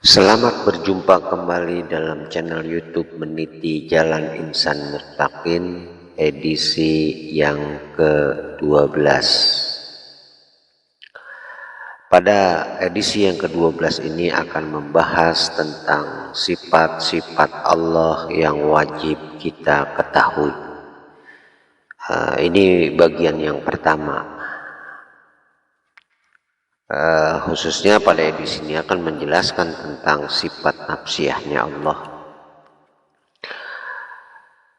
Selamat berjumpa kembali dalam channel YouTube Meniti Jalan Insan Mustaqim edisi yang ke-12. Pada edisi yang ke-12 ini akan membahas tentang sifat-sifat Allah yang wajib kita ketahui. Ini bagian yang pertama. Khususnya pada edisi ini akan menjelaskan tentang sifat nafsiyahnya Allah.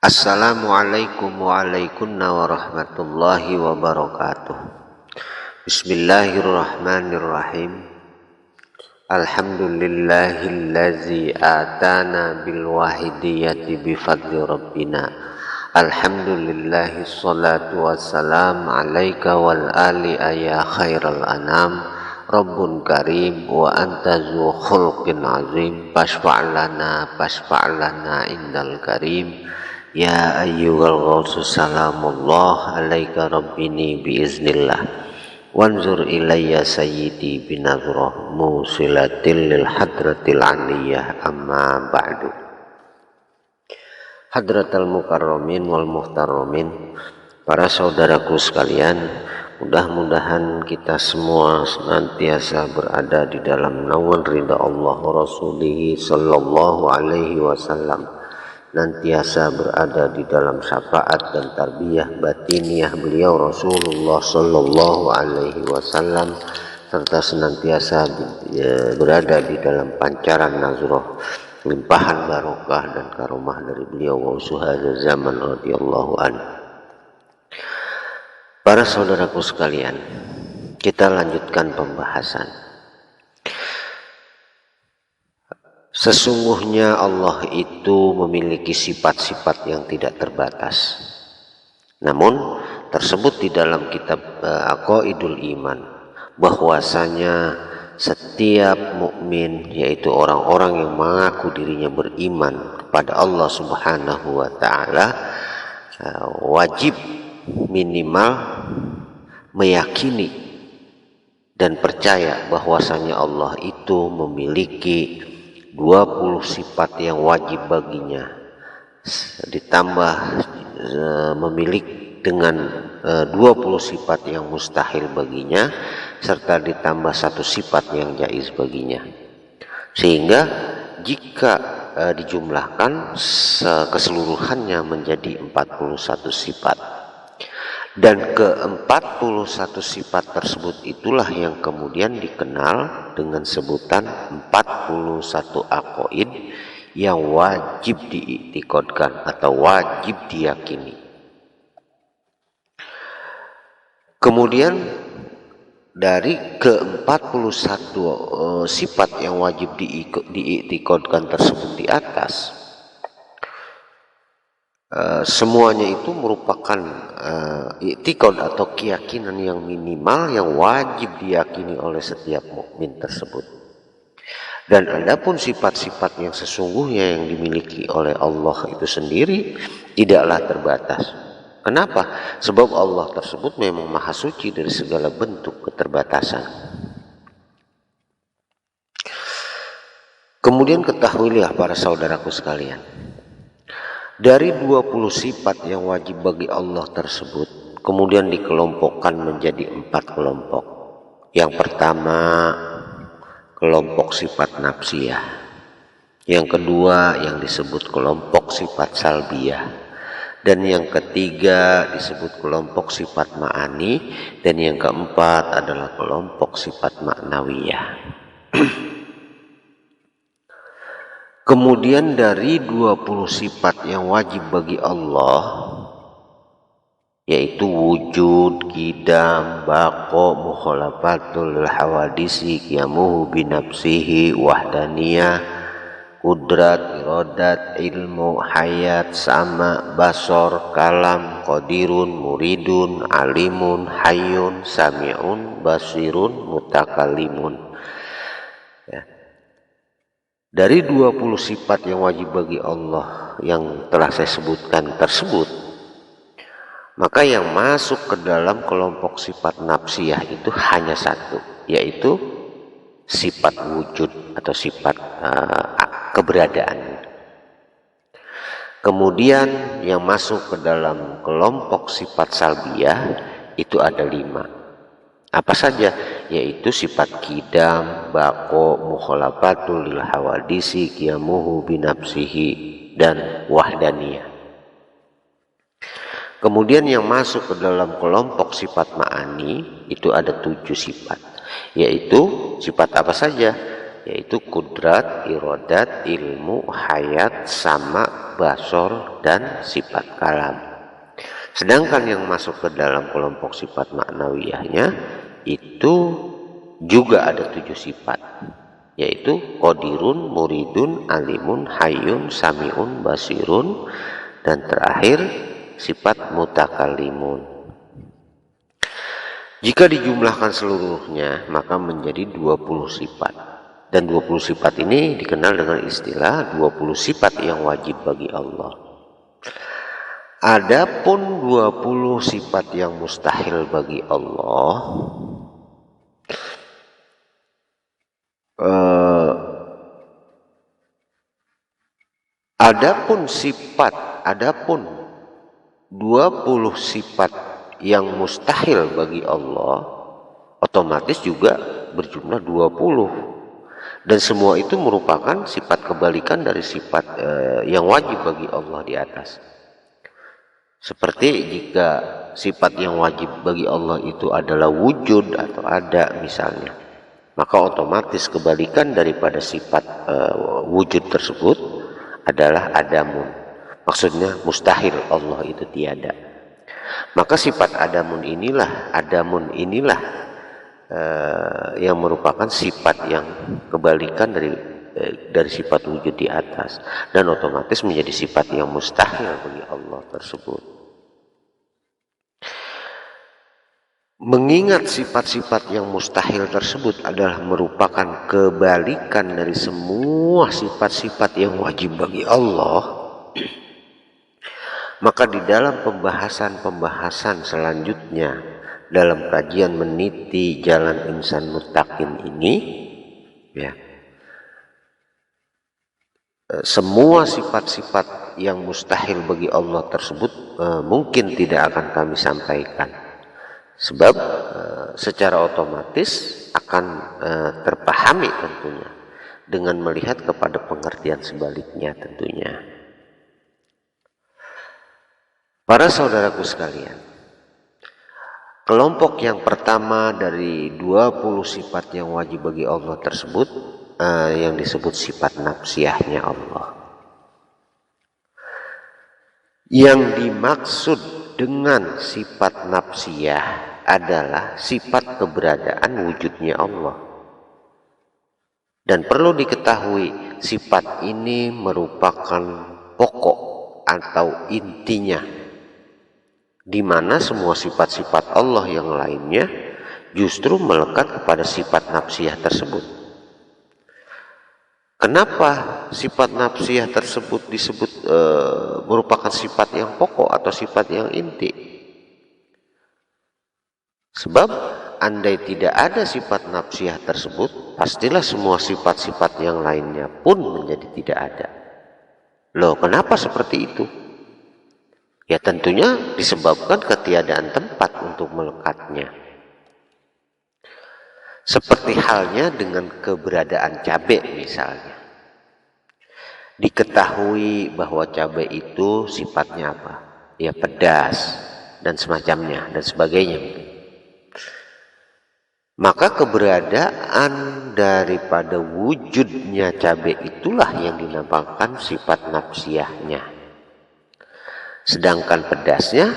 Assalamualaikum warahmatullahi wabarakatuh. Bismillahirrahmanirrahim. Alhamdulillahillazi atana bil wahidiyati bifadli rabbina. Alhamdulillahi salatu wassalam alaika wal ali ya khairal anam. Rabbun karim wa anta zu khulqin azim. Pasfa'lana indal karim. Ya ayyuhal ghawsu salamullah alaika rabbini biiznillah. Wanzur ilayya sayyidi binazrah musilatil lil hadratil aliyah amma ba'du. Hadratal mukarramin wal muhtaramin, para saudaraku sekalian, mudah-mudahan kita semua senantiasa berada di dalam naungan ridha Allah Rasulih sallallahu alaihi wasallam, senantiasa berada di dalam syafaat dan tarbiyah batiniah beliau Rasulullah sallallahu alaihi wasallam, serta senantiasa berada di dalam pancaran nazroh limpahan barokah dan karomah dari beliau wausuhadzal zaman radhiyallahu anhu. Para saudaraku sekalian, kita lanjutkan pembahasan. Sesungguhnya Allah itu memiliki sifat-sifat yang tidak terbatas. Namun tersebut di dalam kitab Aqaidul Iman bahwasanya setiap mukmin, yaitu orang-orang yang mengaku dirinya beriman kepada Allah Subhanahu wa taala, wajib minimal meyakini dan percaya bahwasanya Allah itu memiliki 20 sifat yang wajib baginya, ditambah memiliki dengan 20 sifat yang mustahil baginya, serta ditambah satu sifat yang jaiz baginya. Sehingga jika dijumlahkan keseluruhannya menjadi 41 sifat. Dan ke-41 sifat tersebut itulah yang kemudian dikenal dengan sebutan 41 aqaid yang wajib diiktikadkan atau wajib diyakini. Kemudian dari ke-41 sifat yang wajib diiktikadkan tersebut di atas, semuanya itu merupakan iktikad atau keyakinan yang minimal yang wajib diyakini oleh setiap mukmin tersebut. Dan adapun sifat-sifat yang sesungguhnya yang dimiliki oleh Allah itu sendiri tidaklah terbatas. Kenapa? Sebab Allah tersebut memang maha suci dari segala bentuk keterbatasan. Kemudian ketahuilah para saudaraku sekalian, dari 20 sifat yang wajib bagi Allah tersebut kemudian dikelompokkan menjadi 4 kelompok. Yang pertama, kelompok sifat nafsiyah. Yang kedua yang disebut kelompok sifat salbiyah. Dan yang ketiga disebut kelompok sifat ma'ani. Dan yang keempat adalah kelompok sifat ma'nawiyah. Kemudian dari 20 sifat yang wajib bagi Allah, yaitu wujud, qidam, baqo, mukhalafatul hawadisi, qiyamuhu binafsihi, wahdaniyah, kudrat, iradat, ilmu, hayat, sama, basor, kalam, qadirun, muridun, alimun, hayyun, sami'un, basirun, mutakalimun. Ya. Dari 20 sifat yang wajib bagi Allah yang telah saya sebutkan tersebut, maka yang masuk ke dalam kelompok sifat nafsiyah itu hanya satu, yaitu sifat wujud atau sifat keberadaan. Kemudian yang masuk ke dalam kelompok sifat salbiyah itu ada 5. Apa saja? Yaitu sifat kidam, bako, mukhalafatul lil hawadisi, qiyamuhu binafsihi, dan wahdaniyah. Kemudian yang masuk ke dalam kelompok sifat ma'ani itu ada 7 sifat. Yaitu sifat apa saja? Yaitu kudrat, irodat, ilmu, hayat, sama, basor, dan sifat kalam. Sedangkan yang masuk ke dalam kelompok sifat maknawiyahnya itu juga ada 7 sifat, yaitu qadirun, muridun, alimun, hayyun, samiun, basirun, dan terakhir sifat mutakallimun. Jika dijumlahkan seluruhnya maka menjadi 20 sifat. Dan 20 sifat ini dikenal dengan istilah 20 sifat yang wajib bagi Allah. Adapun 20 sifat yang mustahil bagi Allah, adapun 20 sifat yang mustahil bagi Allah otomatis juga berjumlah 20. Dan semua itu merupakan sifat kebalikan dari sifat yang wajib bagi Allah di atas. Seperti jika sifat yang wajib bagi Allah itu adalah wujud atau ada misalnya, maka otomatis kebalikan daripada sifat wujud tersebut adalah adamun. Maksudnya mustahil Allah itu tiada. Maka sifat adamun inilah yang merupakan sifat yang kebalikan dari sifat wujud di atas, dan otomatis menjadi sifat yang mustahil bagi Allah tersebut. Mengingat sifat-sifat yang mustahil tersebut adalah merupakan kebalikan dari semua sifat-sifat yang wajib bagi Allah, maka di dalam pembahasan selanjutnya dalam kajian meniti jalan insan muttaqin ini, ya, semua sifat-sifat yang mustahil bagi Allah tersebut mungkin tidak akan kami sampaikan, sebab secara otomatis akan terpahami tentunya dengan melihat kepada pengertian sebaliknya tentunya. Para saudaraku sekalian, kelompok yang pertama dari 20 sifat yang wajib bagi Allah tersebut yang disebut sifat nafsiyahnya Allah. Yang dimaksud dengan sifat nafsiyah adalah sifat keberadaan wujudnya Allah. Dan perlu diketahui sifat ini merupakan pokok atau intinya, di mana semua sifat-sifat Allah yang lainnya justru melekat kepada sifat nafsiyah tersebut. Kenapa sifat nafsiyah tersebut disebut merupakan sifat yang pokok atau sifat yang inti? Sebab andai tidak ada sifat nafsiyah tersebut, pastilah semua sifat-sifat yang lainnya pun menjadi tidak ada. Loh, kenapa seperti itu? Ya tentunya disebabkan ketiadaan tempat untuk melekatnya. Seperti halnya dengan keberadaan cabai misalnya. Diketahui bahwa cabai itu sifatnya apa? Ya pedas dan semacamnya dan sebagainya. Maka keberadaan daripada wujudnya cabai itulah yang dinamakan sifat nafsiyahnya. Sedangkan pedasnya,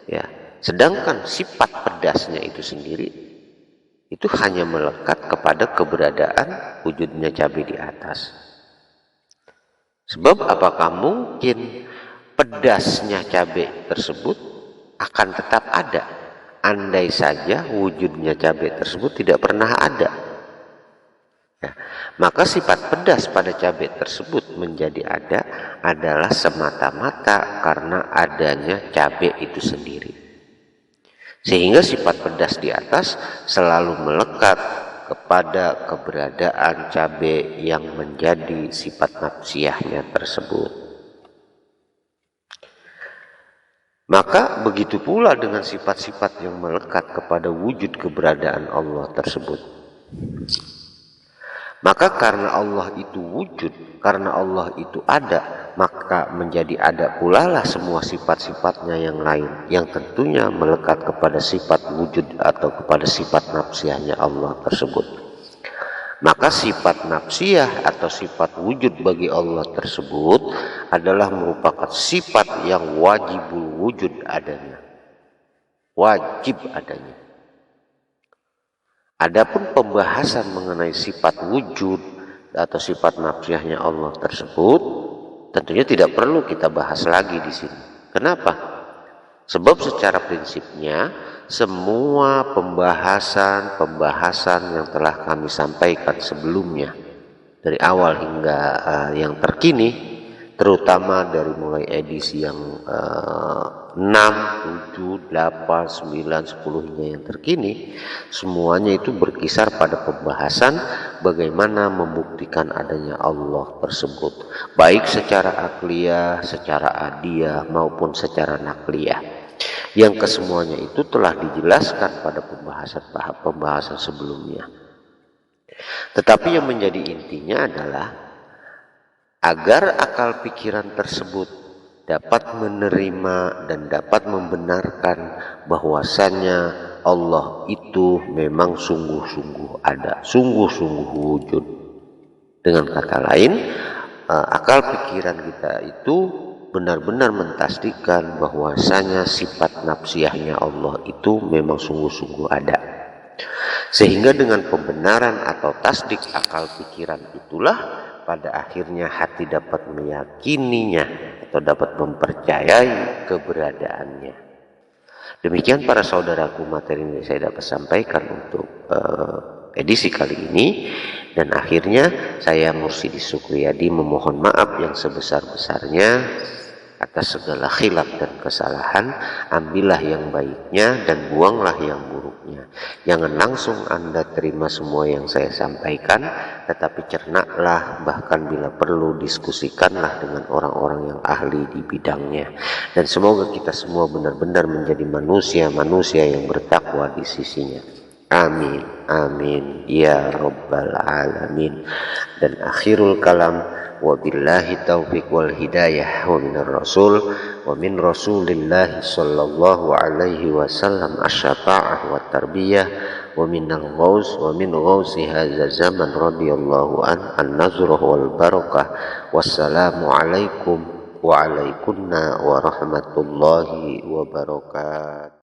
ya, sedangkan sifat pedasnya itu sendiri itu hanya melekat kepada keberadaan wujudnya cabai di atas. Sebab apakah mungkin pedasnya cabai tersebut akan tetap ada andai saja wujudnya cabai tersebut tidak pernah ada? Ya, maka sifat pedas pada cabai tersebut menjadi ada adalah semata-mata karena adanya cabai itu sendiri. Sehingga sifat pedas di atas selalu melekat kepada keberadaan cabai yang menjadi sifat nafsiyahnya tersebut. Maka begitu pula dengan sifat-sifat yang melekat kepada wujud keberadaan Allah tersebut. Maka karena Allah itu wujud, karena Allah itu ada, maka menjadi ada pula lah semua sifat-sifatnya yang lain, yang tentunya melekat kepada sifat wujud atau kepada sifat nafsiyahnya Allah tersebut. Maka sifat nafsiyah atau sifat wujud bagi Allah tersebut adalah merupakan sifat yang wajibul wujud adanya, wajib adanya. Adapun pembahasan mengenai sifat wujud atau sifat nafsiyahnya Allah tersebut tentunya tidak perlu kita bahas lagi di sini. Kenapa? Sebab secara prinsipnya semua pembahasan yang telah kami sampaikan sebelumnya dari awal hingga yang terkini, terutama dari mulai edisi yang 6, 7, 8, 9, 10 hingga yang terkini, semuanya itu berkisar pada pembahasan bagaimana membuktikan adanya Allah tersebut, baik secara akliyah, secara adiyah maupun secara nakliyah, yang kesemuanya itu telah dijelaskan pada pembahasan sebelumnya. Tetapi yang menjadi intinya adalah agar akal pikiran tersebut dapat menerima dan dapat membenarkan bahwasannya Allah itu memang sungguh-sungguh ada, sungguh-sungguh wujud. Dengan kata lain, akal pikiran kita itu benar-benar mentasdikkan bahwasanya sifat nafsiyahnya Allah itu memang sungguh-sungguh ada. Sehingga dengan pembenaran atau tasdik akal pikiran itulah pada akhirnya hati dapat meyakininya atau dapat mempercayai keberadaannya. Demikian para saudaraku, materi yang saya dapat sampaikan untuk edisi kali ini. Dan akhirnya saya Mursidi Sukriyadi memohon maaf yang sebesar-besarnya atas segala khilaf dan kesalahan. Ambillah yang baiknya dan buanglah yang buruknya. Jangan langsung Anda terima semua yang saya sampaikan, tetapi cernaklah, bahkan bila perlu diskusikanlah dengan orang-orang yang ahli di bidangnya. Dan semoga kita semua benar-benar menjadi manusia-manusia yang bertakwa di sisinya. Amin, amin, ya rabbal alamin. Dan akhirul kalam, wabillahi taufiq wal hidayah, wa minar rasul wa min rasulillahi sallallahu alaihi wasallam asyafa'ah wa tarbiyah, wa minal ghaus wa min ghausi hadza zaman radhiyallahu an nazruh wal barakah. Wassalamu alaikum wa alaikunna wa rahmatullahi wa barakatuh.